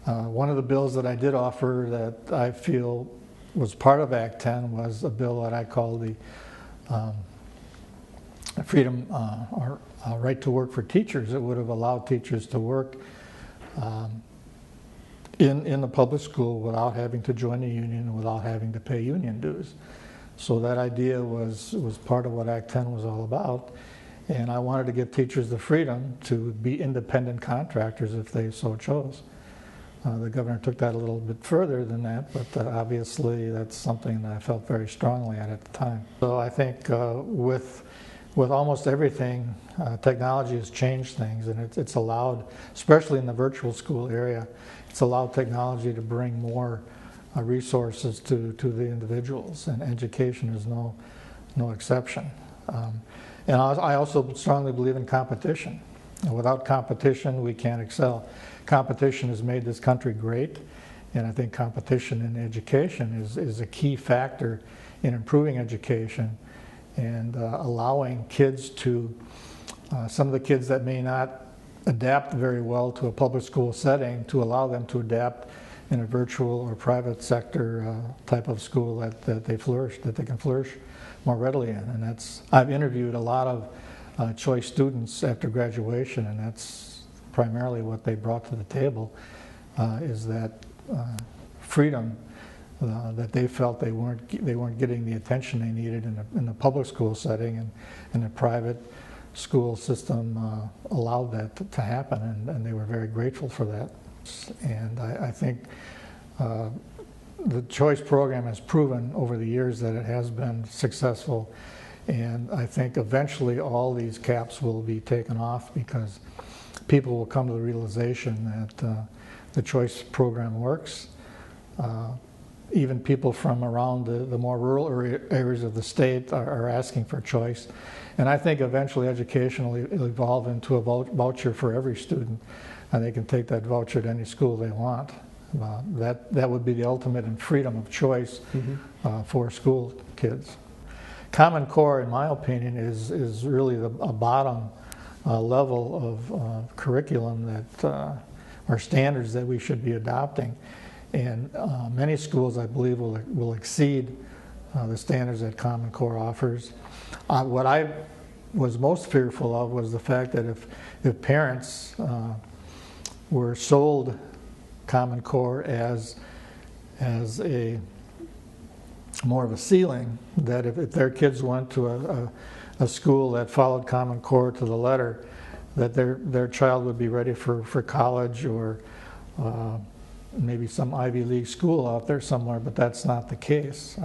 One of the bills that I did offer that I feel was part of Act 10 was a bill that I called the Freedom or Right to Work for Teachers. It would have allowed teachers to work in the public school without having to join a union and without having to pay union dues. So that idea was part of what Act 10 was all about. And I wanted to give teachers the freedom to be independent contractors if they so chose. The governor took that a little bit further than that, but obviously that's something that I felt very strongly at the time. So I think with almost everything, technology has changed things, and it's allowed, especially in the virtual school area, it's allowed technology to bring more resources to the individuals, and education is no exception. And I also strongly believe in competition. And without competition, we can't excel. Competition has made this country great, and I think competition in education is a key factor in improving education and allowing kids to, some of the kids that may not adapt very well to a public school setting, to allow them to adapt in a virtual or private sector type of school that they can flourish more readily in. And I've interviewed a lot of choice students after graduation, and that's primarily what they brought to the table, is that freedom that they felt they weren't getting the attention they needed in the public school setting, and the private school system allowed that to happen, and they were very grateful for that. And I think the choice program has proven over the years that it has been successful, and I think eventually all these caps will be taken off because people will come to the realization that the choice program works. Even people from around the more rural areas of the state are asking for choice. And I think eventually education will evolve into a voucher for every student, and they can take that voucher to any school they want. That would be the ultimate in freedom of choice for school kids. Common Core, in my opinion, is really a bottom level of curriculum that are standards that we should be adopting. And many schools, I believe, will exceed the standards that Common Core offers. What I was most fearful of was the fact that if parents were sold Common Core as a more of a ceiling, that if their kids went to a school that followed Common Core to the letter, that their child would be ready for college or maybe some Ivy League school out there somewhere, but that's not the case.